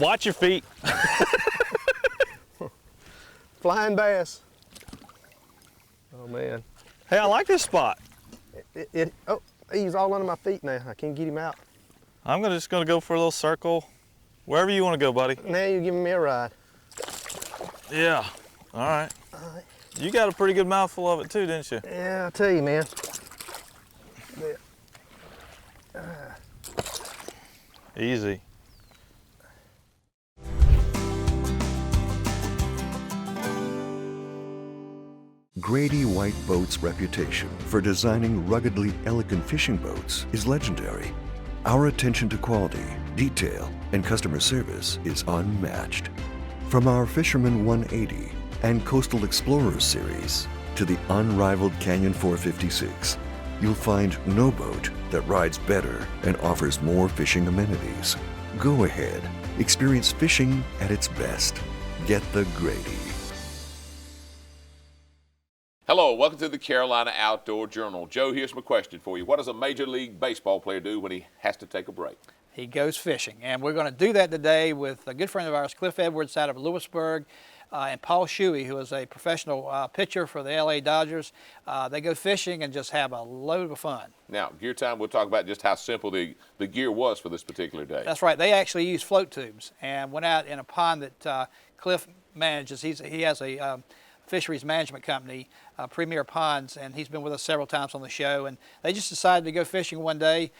Watch your feet. Flying bass. Oh man. Hey, I like this spot. Oh, he's all under my feet now. I can't get him out. I'm just gonna go for a little circle. Wherever you want to go, buddy. Now you're giving me a ride. Yeah. All right. You got a pretty good mouthful of it too, didn't you? Yeah, I'll tell you, man. Easy. Grady White Boats' reputation for designing ruggedly elegant fishing boats is legendary. Our attention to quality, detail, and customer service is unmatched. From our Fisherman 180 and Coastal Explorers series to the unrivaled Canyon 456, you'll find no boat that rides better and offers more fishing amenities. Go ahead, experience fishing at its best. Get the Grady. Hello, welcome to the Carolina Outdoor Journal. Joe, here's my question for you. What does a Major League Baseball player do when he has to take a break? He goes fishing, and we're going to do that today with a good friend of ours, Cliff Edwards out of Lewisburg, and Paul Shuey, who is a professional pitcher for the LA Dodgers. They go fishing and just have a load of fun. Now, gear time, we'll talk about just how simple the gear was for this particular day. That's right. They actually use float tubes and went out in a pond that Cliff manages. He has a fisheries management company, Premier Ponds, and he's been with us several times on the show. And they just decided to go fishing one day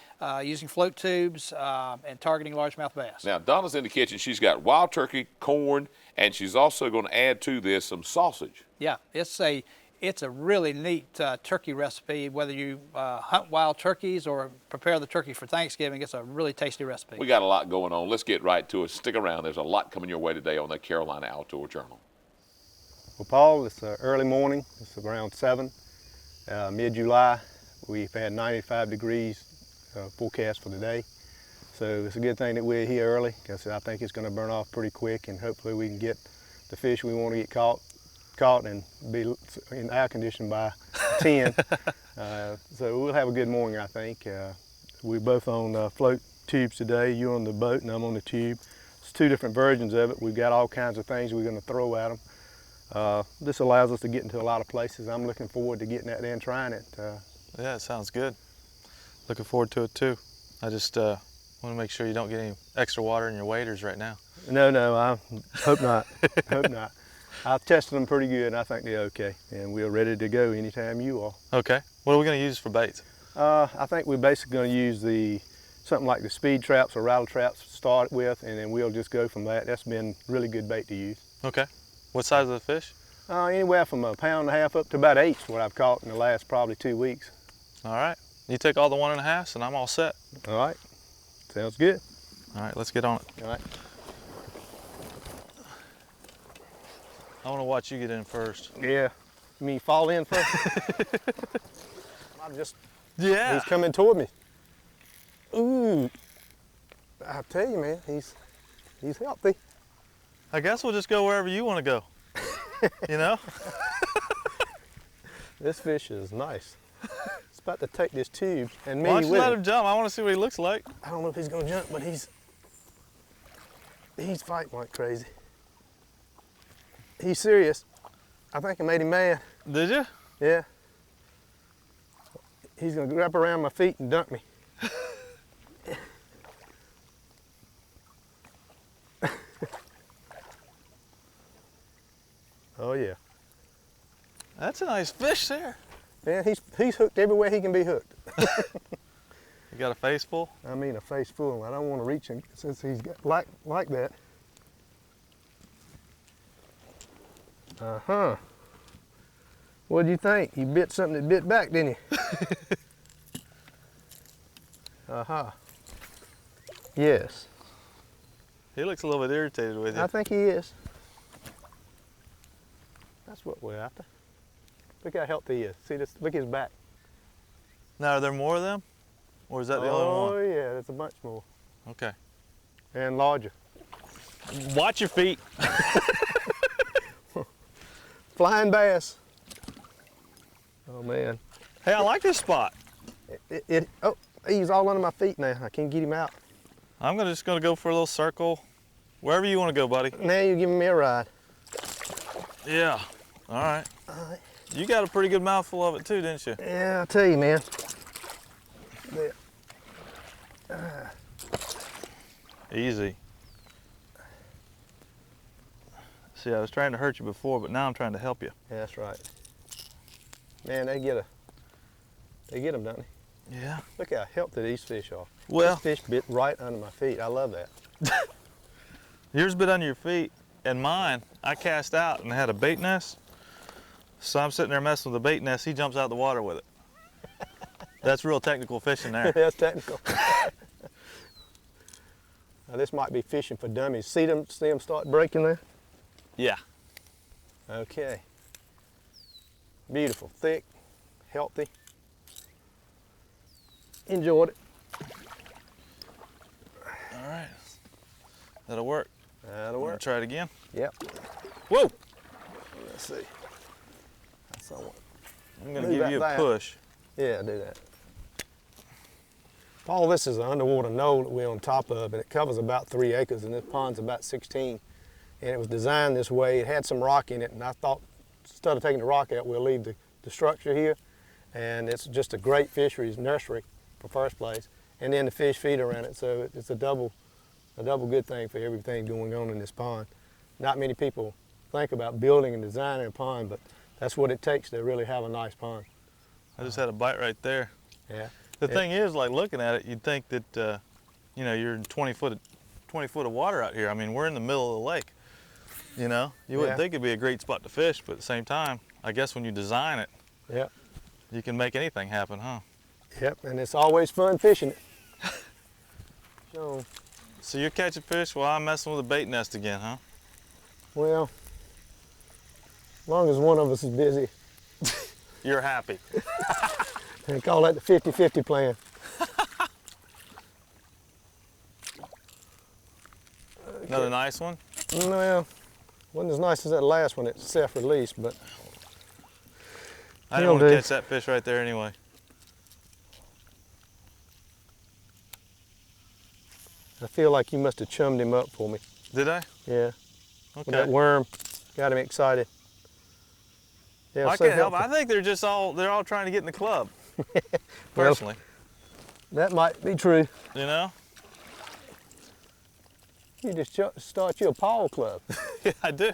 using float tubes and targeting largemouth bass. Now, Donna's in the kitchen. She's got wild turkey, corn, and she's also going to add to this some sausage. Yeah, it's a really neat turkey recipe. Whether you hunt wild turkeys or prepare the turkey for Thanksgiving, it's a really tasty recipe. We got a lot going on. Let's get right to it. Stick around. There's a lot coming your way today on the Carolina Outdoor Journal. Well, Paul, it's early morning. It's around 7, mid-July. We've had 95 degrees forecast for today. So it's a good thing that we're here early, because I think it's going to burn off pretty quick, and hopefully we can get the fish we want to get caught and be in air conditioning by 10. So we'll have a good morning, I think. We're both on float tubes today. You're on the boat and I'm on the tube. It's two different versions of it. We've got all kinds of things we're going to throw at them. This allows us to get into a lot of places. I'm looking forward to getting out there and trying it. Yeah, it sounds good. Looking forward to it too. I just want to make sure you don't get any extra water in your waders right now. No, I hope not. Hope not. I've tested them pretty good and I think they're okay. And we're ready to go anytime you are. Okay. What are we going to use for baits? I think we're basically going to use something like the speed traps or rattle traps to start with, and then we'll just go from that. That's been really good bait to use. Okay. What size of the fish? Anywhere from 1.5 pounds up to about 8 is what I've caught in the last probably 2 weeks. All right. You take all the 1.5s and I'm all set. All right. Sounds good. All right, let's get on it. All right. I want to watch you get in first. Yeah. You mean fall in first? Yeah. He's coming toward me. Ooh. I tell you, man, he's healthy. I guess we'll just go wherever you want to go. You know? This fish is nice. It's about to take this tube and me Why don't you with let him jump? I want to see what he looks like. I don't know if he's gonna jump, but he's fighting like crazy. He's serious. I think I made him mad. Did you? Yeah. He's gonna wrap around my feet and dunk me. Oh yeah. That's a nice fish there. Yeah, he's hooked everywhere he can be hooked. You got a face full? I mean a face full. I don't want to reach him since he's got like that. Uh-huh. What'd you think? You bit something that bit back, didn't you? Uh-huh. Yes. He looks a little bit irritated with you. I think he is. That's what we're after. Look how healthy he is. See this? Look at his back. Now, are there more of them? Or is that the only one? Oh yeah, there's a bunch more. Okay. And larger. Watch your feet. Flying bass. Oh man. Hey, I like this spot. Oh, he's all under my feet now. I can't get him out. I'm just gonna go for a little circle. Wherever you want to go, buddy. Now you're giving me a ride. Yeah. All right. You got a pretty good mouthful of it too, didn't you? Yeah, I'll tell you, man. Easy. See, I was trying to hurt you before, but now I'm trying to help you. Yeah, that's right. Man, they get them, don't they? Yeah. Look how healthy these fish are. Well, this fish bit right under my feet. I love that. yours bit under your feet, and mine, I cast out and had a bait nest. So I'm sitting there messing with the bait nest. He jumps out of the water with it. That's real technical fishing there. That's technical. Now, this might be fishing for dummies. See them start breaking there? Yeah. Okay. Beautiful, thick, healthy. Enjoyed it. All right. That'll work. That'll Wanna work. try it again? Yep. Whoa! Let's see. That's all. I'm gonna Move give you a that. push. Yeah, do that. Paul, this is an underwater knoll that we're on top of, and it covers about 3 acres, and this pond's about 16. And it was designed this way. It had some rock in it, and I thought instead of taking the rock out, we'll leave the structure here. And it's just a great fisheries nursery for first place, and then the fish feed around it. So it's a double good thing for everything going on in this pond. Not many people think about building and designing a pond, but that's what it takes to really have a nice pond. I just had a bite right there. Yeah. The thing is, like looking at it, you'd think that, you know, you're in 20 foot of water out here. I mean, we're in the middle of the lake. You know, you wouldn't think it'd be a great spot to fish, but at the same time, I guess when you design it, Yep. you can make anything happen, huh? Yep, and it's always fun fishing it. So you're catching fish while I'm messing with a bait nest again, huh? Well, as long as one of us is busy, You're happy. they call that the 50-50 plan. Another nice one? Well, wasn't as nice as that last one. It's self-released, but I didn't want to do. catch that fish right there anyway. I feel like you must have chummed him up for me. Did I? Yeah, with that Okay. worm, got him excited. Yeah, I so can't help it. I healthy. think they're all trying to get in the club. Personally, That might be true. you know? You just start you a Paul club. Yeah, I do.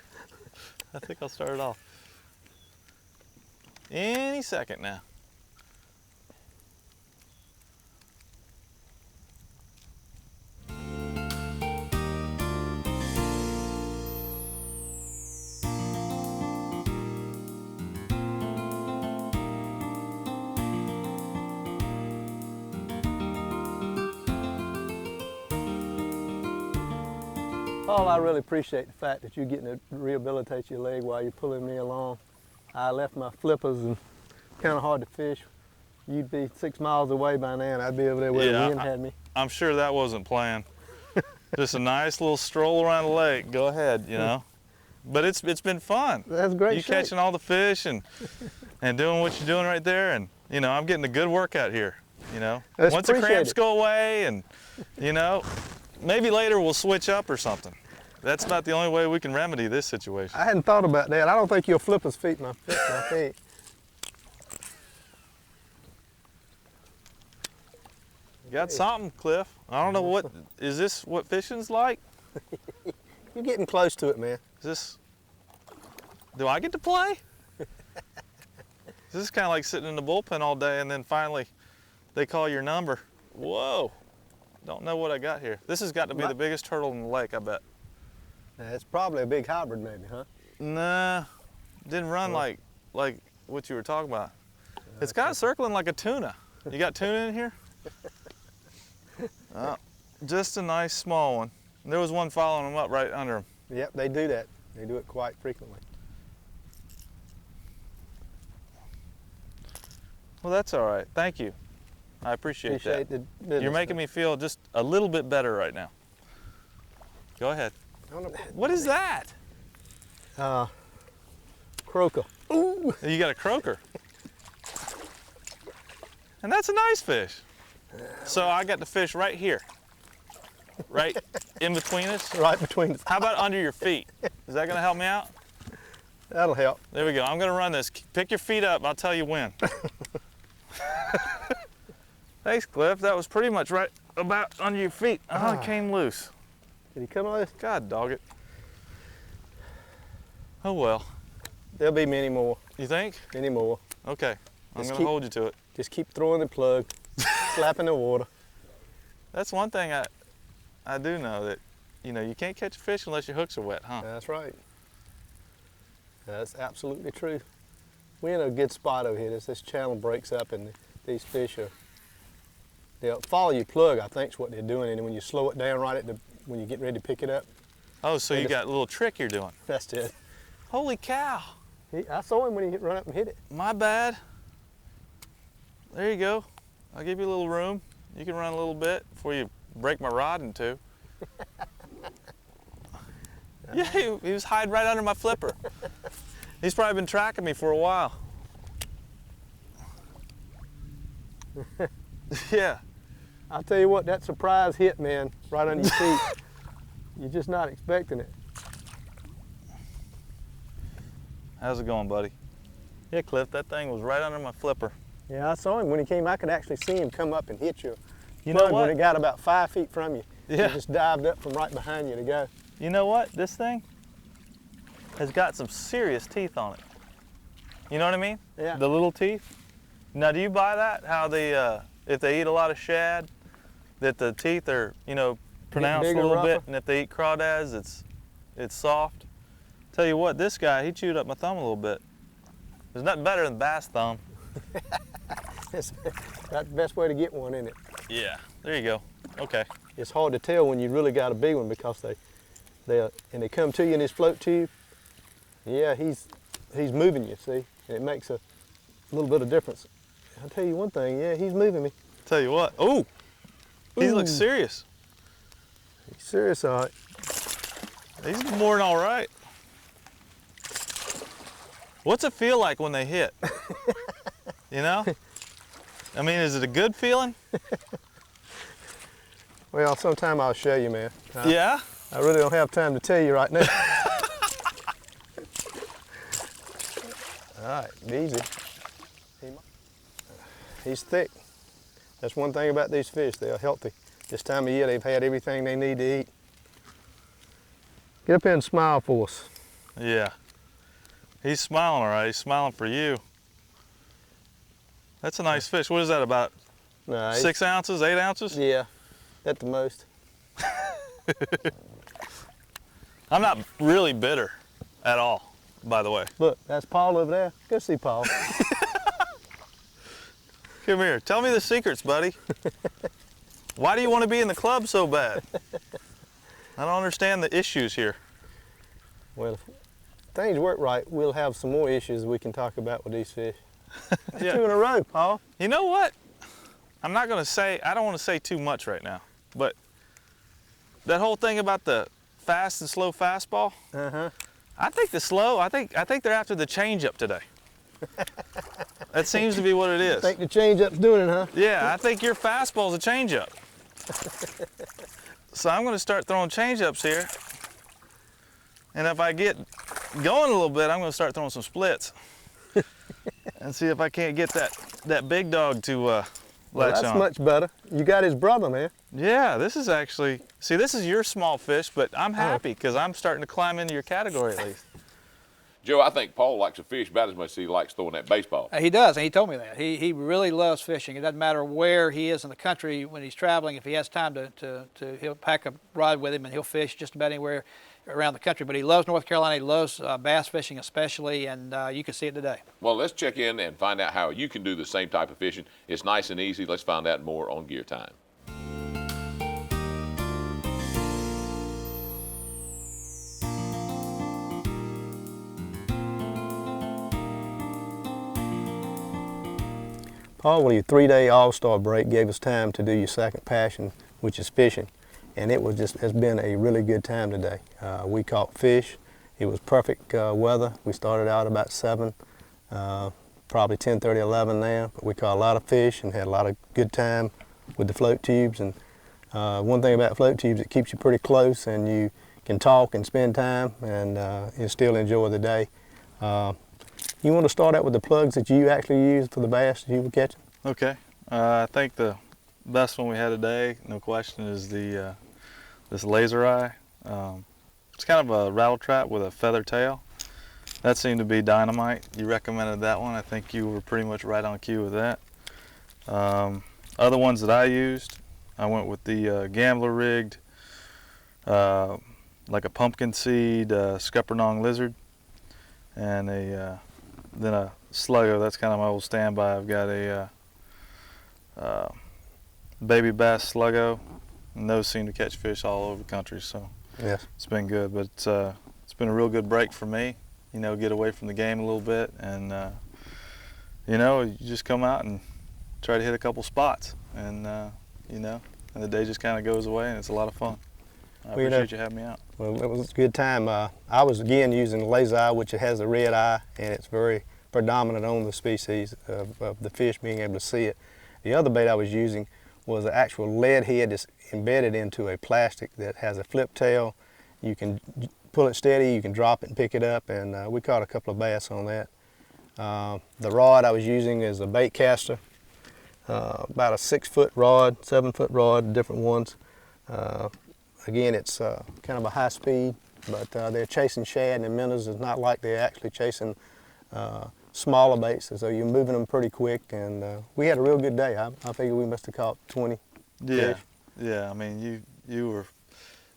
I think I'll start it off. Any second now. Paul, I really appreciate the fact that you're getting to rehabilitate your leg while you're pulling me along. I left my flippers and kind of hard to fish. You'd be 6 miles away by now, and I'd be over there where the wind had me. I'm sure that wasn't planned. Just a nice little stroll around the lake. Go ahead, you know. But it's been fun. That's great. You shape. catching all the fish and doing what you're doing right there, and you know I'm getting a good workout here. You know, That's once the cramps appreciated. go away, and you know, maybe later we'll switch up or something. That's not the only way we can remedy this situation. I hadn't thought about that. I don't think you'll flip his feet my feet. You got something, Cliff. I don't know what, is this what fishing's like? You're getting close to it, man. Is this, do I get to play? This is kind of like sitting in the bullpen all day and then finally they call your number. Whoa, don't know what I got here. This has got to be the biggest turtle in the lake, I bet. It's probably a big hybrid maybe, huh? Nah, didn't run like what you were talking about. It's kind of circling like a tuna. You got tuna in here? Oh, just a nice small one. There was one following him up right under him. Yep, they do that. They do it quite frequently. Well, that's all right. Thank you. I appreciate that. the business. You're making me feel just a little bit better right now. Go ahead. I don't know. What is that? Croaker. Ooh. You got a croaker. And that's a nice fish. So I got to fish right here. right in between us? Right between us. How about under your feet? Is that gonna help me out? That'll help. There we go. I'm gonna run this. Pick your feet up. I'll tell you when. Thanks, Cliff. That was pretty much right about under your feet. Oh, it came loose. Did he come loose? God dog it. Oh well. There'll be many more. You think? Many more. Okay. I'm Just gonna keep- hold you to it. Just keep throwing the plug, slapping the water. That's one thing I do know, that you can't catch a fish unless your hooks are wet, huh? That's right. That's absolutely true. We're in a good spot over here. This channel breaks up and these fish they'll follow your plug, I think is what they're doing. And when you slow it down right when you get ready to pick it up, Oh, so you got a little trick you're doing. that's it. Holy cow. I saw him when he run up and hit it. My bad. There you go. I'll give you a little room. You can run a little bit before you break my rod in two. Yeah, he was hiding right under my flipper. He's probably been tracking me for a while. Yeah. I'll tell you what, that surprise hit, man, right under your feet. You're just not expecting it. How's it going, buddy? Yeah, Cliff, that thing was right under my flipper. Yeah, I saw him when he came. I could actually see him come up and hit you. You know what? When it got about 5 feet from you, Yeah. he just dived up from right behind you to go. You know what? This thing has got some serious teeth on it. You know what I mean? Yeah. The little teeth. Now, do you buy that? How they, if they eat a lot of shad, that the teeth are, pronounced a bigger, little bit, rougher? and if they eat crawdads, it's soft. Tell you what, this guy, he chewed up my thumb a little bit. There's nothing better than bass thumb. That's the best way to get one, isn't it? Yeah, there you go. Okay. It's hard to tell when you really got a big one because they come to you in this float tube. Yeah, he's moving you, see, and it makes a little bit of difference. I'll tell you one thing, yeah, he's moving me. Tell you what. Oh, he looks Ooh. serious. He's serious, all right. He's more than all right. What's it feel like when they hit? I mean, is it a good feeling? Well, sometime I'll show you, man. Yeah? I really don't have time to tell you right now. All right, easy. He's thick. That's one thing about these fish, they're healthy. This time of year, they've had everything they need to eat. Get up here and smile for us. Yeah. He's smiling all right. He's smiling for you. That's a nice fish. What is that, about Nice. 6 ounces, 8 ounces? Yeah, at the most. I'm not really bitter at all, by the way. Look, that's Paul over there. Go see Paul. Come here. Tell me the secrets, buddy. Why do you want to be in the club so bad? I don't understand the issues here. Well, if things work right, we'll have some more issues we can talk about with these fish. That's Yeah. 2 in a row, Paul. You know what? I'm not going to say, I don't want to say too much right now, but that whole thing about the fast and slow fastball, Uh-huh. I think the slow, I think they're after the changeup today. That seems to be what it I is. think the change-up's doing it, huh? Yeah, I think your fastball's a changeup. So I'm going to start throwing changeups here. And if I get going a little bit, I'm going to start throwing some splits. And see if I can't get that big dog to Well, latch that's on. much better. You got his brother, man. Yeah, this is actually, see, this is your small fish, but I'm happy because I'm starting to climb into your category at least. Joe, I think Paul likes to fish about as much as he likes throwing that baseball. He does, and he told me that. He really loves fishing. It doesn't matter where he is in the country when he's traveling. If he has time to he'll pack a rod with him and he'll fish just about anywhere around the country. But he loves North Carolina. He loves bass fishing especially, and you can see it today. Well, let's check in and find out how you can do the same type of fishing. It's nice and easy. Let's find out more on Gear Time. Paul, well, your 3-day All-Star break gave us time to do your second passion, which is fishing. And it was has been a really good time today. We caught fish. It was perfect weather. We started out about 7, probably 10:30, 11 now. But we caught a lot of fish and had a lot of good time with the float tubes. And One thing about float tubes, it keeps you pretty close and you can talk and spend time and you still enjoy the day. You want to start out with the plugs that you actually use for the bass that you were catching? Okay. I think the best one we had today, no question, is the this laser eye. It's kind of a rattle trap with a feather tail. That seemed to be dynamite. You recommended that one. I think you were pretty much right on cue with that. Other ones that I used, I went with the gambler rigged, like a pumpkin seed scuppernong lizard, and then a sluggo. That's kind of my old standby. I've got a baby bass sluggo, and those seem to catch fish all over the country. So Yes. it's been good, but it's been a real good break for me. You know, get away from the game a little bit, and you know, you just come out and try to hit a couple spots, and you know, and the day just kind of goes away, and it's a lot of fun. I Well, you know, appreciate you having me out. Well, it was a good time. I was again using the laser eye, which it has a red eye, and it's very predominant on the species of the fish being able to see it. The other bait I was using was an actual lead head that's embedded into a plastic that has a flip tail. You can pull it steady, you can drop it and pick it up, and we caught a couple of bass on that. The rod I was using is a bait caster, about a 6-foot rod, 7-foot rod, different ones. Again, it's kind of a high speed, but they're chasing shad and minnows. It's not like they're actually chasing smaller baits, so you're moving them pretty quick, and we had a real good day. I figure we must have caught 20 Yeah, fish. yeah. I mean, you were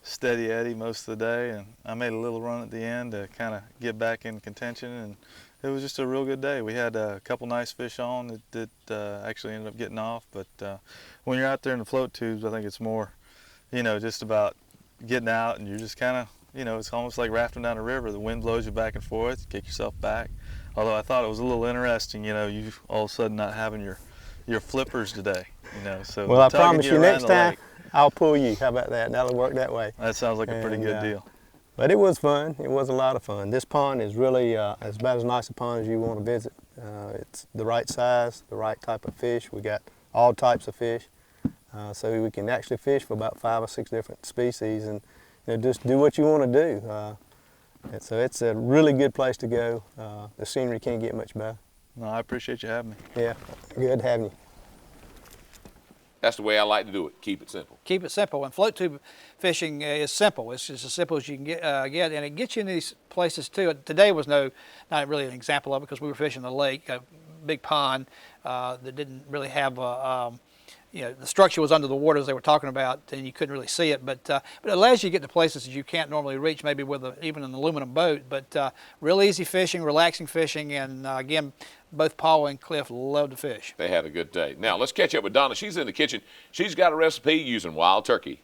steady Eddie most of the day, and I made a little run at the end to kind of get back in contention, and it was just a real good day. We had a couple nice fish on that actually ended up getting off, but when you're out there in the float tubes, I think it's more, you know, just about getting out, and you're just kind of, you know, it's almost like rafting down a river. The wind blows you back and forth, you kick yourself back. Although I thought it was a little interesting, you know, you all of a sudden not having your flippers today, you know. So Well, I tugging promise you around next the time lake, I'll pull you. How about that? That'll work that way. that sounds like a pretty good And, deal. But it was fun. It was a lot of fun. This pond is really it's about as nice a pond as you want to visit. It's the right size, the right type of fish. We got all types of fish. So we can actually fish for about 5 or 6 different species, and you know, just do what you want to do. And so it's a really good place to go. The scenery can't get much better. No, I appreciate you having me. Yeah, good having you. That's the way I like to do it. Keep it simple. Keep it simple. And float tube fishing is simple. It's just as simple as you can get, and it gets you in these places too. Today was not really an example of it because we were fishing the lake, a big pond that didn't really have you know, the structure was under the water as they were talking about, and you couldn't really see it. But it allows you to get to places that you can't normally reach, maybe with even an aluminum boat. But real easy fishing, relaxing fishing, and again, both Paul and Cliff love to fish. They had a good day. Now, let's catch up with Donna. She's in the kitchen. She's got a recipe using wild turkey.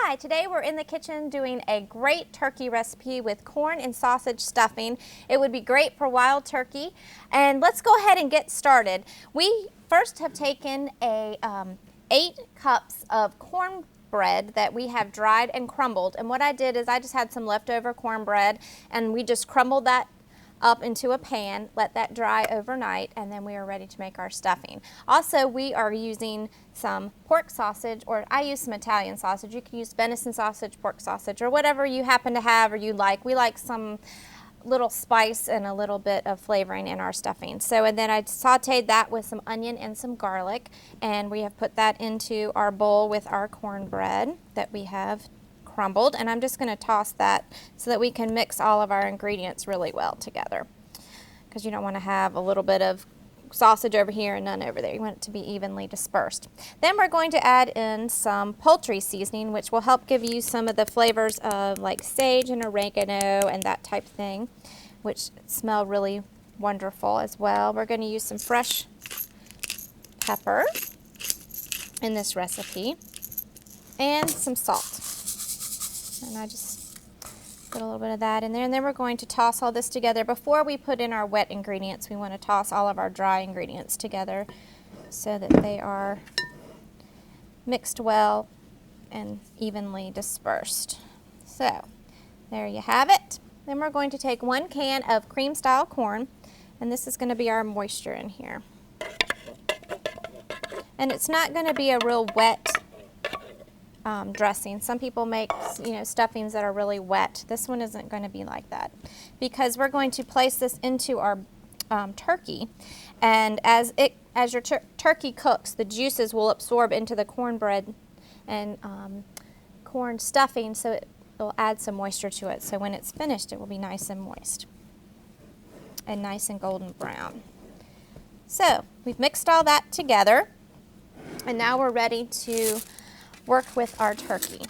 Hi, today we're in the kitchen doing a great turkey recipe with corn and sausage stuffing. It would be great for wild turkey. And let's go ahead and get started. We first have taken 8 cups of cornbread that we have dried and crumbled. And what I did is I just had some leftover cornbread, and we just crumbled that up into a pan, let that dry overnight, and then we are ready to make our stuffing. Also, we are using some pork sausage, or I use some Italian sausage. You can use venison sausage, pork sausage, or whatever you happen to have or you like. We like some little spice and a little bit of flavoring in our stuffing. So, and then I sauteed that with some onion and some garlic, and we have put that into our bowl with our cornbread that we have crumbled, and I'm just going to toss that so that we can mix all of our ingredients really well together, because you don't want to have a little bit of sausage over here and none over there. You want it to be evenly dispersed. Then we're going to add in some poultry seasoning, which will help give you some of the flavors of like sage and oregano and that type of thing, which smell really wonderful as well. We're going to use some fresh pepper in this recipe and some salt. And I just put a little bit of that in there. And then we're going to toss all this together. Before we put in our wet ingredients, we want to toss all of our dry ingredients together so that they are mixed well and evenly dispersed. So there you have it. Then we're going to take 1 can of cream style corn, and this is going to be our moisture in here. And it's not going to be a real wet dressing. Some people make, stuffings that are really wet. This one isn't going to be like that, because we're going to place this into our turkey, and as your turkey cooks, the juices will absorb into the cornbread and corn stuffing, so it will add some moisture to it. So when it's finished, it will be nice and moist and nice and golden brown. So we've mixed all that together, and now we're ready to work with our turkey.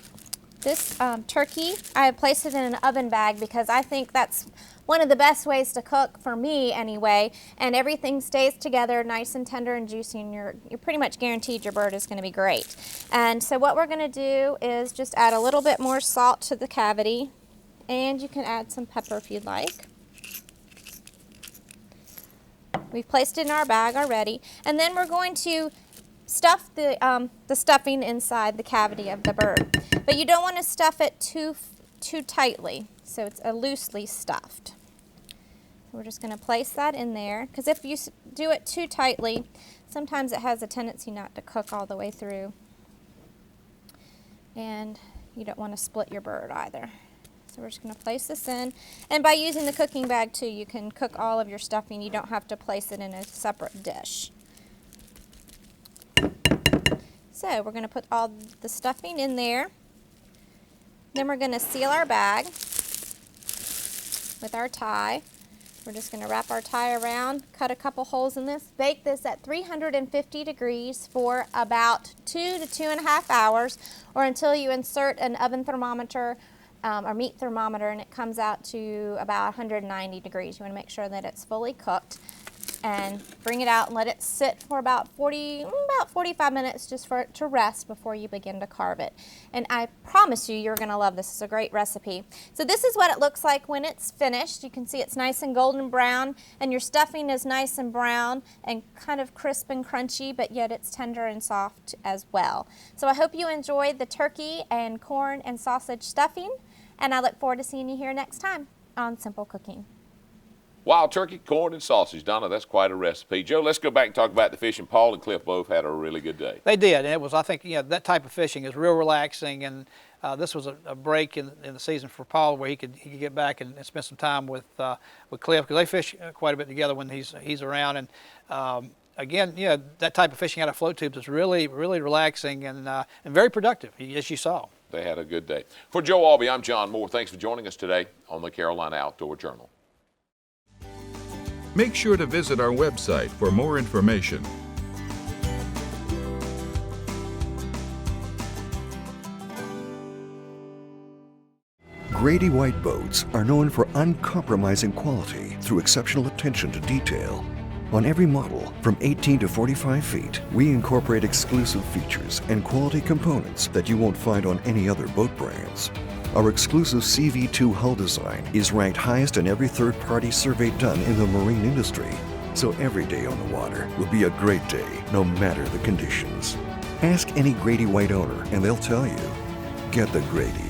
This turkey, I have placed it in an oven bag because I think that's one of the best ways to cook, for me anyway, and everything stays together nice and tender and juicy, and you're pretty much guaranteed your bird is going to be great. And so what we're going to do is just add a little bit more salt to the cavity, and you can add some pepper if you'd like. We've placed it in our bag already, and then we're going to stuff the stuffing inside the cavity of the bird. But you don't want to stuff it too tightly, so it's loosely stuffed. We're just going to place that in there, because if you do it too tightly, sometimes it has a tendency not to cook all the way through. And you don't want to split your bird either. So we're just going to place this in. And by using the cooking bag too, you can cook all of your stuffing. You don't have to place it in a separate dish. So we're going to put all the stuffing in there. Then we're going to seal our bag with our tie. We're just going to wrap our tie around, cut a couple holes in this, bake this at 350 degrees for about 2 to 2.5 hours, or until you insert an oven thermometer or meat thermometer and it comes out to about 190 degrees. You want to make sure that it's fully cooked. And bring it out and let it sit for about 45 minutes, just for it to rest before you begin to carve it. And I promise you're going to love this. It's a great recipe. So this is what it looks like when it's finished. You can see it's nice and golden brown, and your stuffing is nice and brown and kind of crisp and crunchy, but yet it's tender and soft as well. So I hope you enjoyed the turkey and corn and sausage stuffing, and I look forward to seeing you here next time on Simple Cooking. Wild turkey, corn, and sausage. Donna, that's quite a recipe. Joe, let's go back and talk about the fishing. Paul and Cliff both had a really good day. They did, and it was, I think, that type of fishing is real relaxing, and this was a break in the season for Paul where he could get back and spend some time with Cliff, because they fish quite a bit together when he's around. And again, that type of fishing out of float tubes is really, really relaxing and very productive, as you saw. They had a good day. For Joe Albee, I'm John Moore. Thanks for joining us today on the Carolina Outdoor Journal. Make sure to visit our website for more information. Grady White boats are known for uncompromising quality through exceptional attention to detail. On every model, from 18 to 45 feet, we incorporate exclusive features and quality components that you won't find on any other boat brands. Our exclusive CV2 hull design is ranked highest in every third-party survey done in the marine industry. So every day on the water will be a great day, no matter the conditions. Ask any Grady White owner and they'll tell you, get the Grady.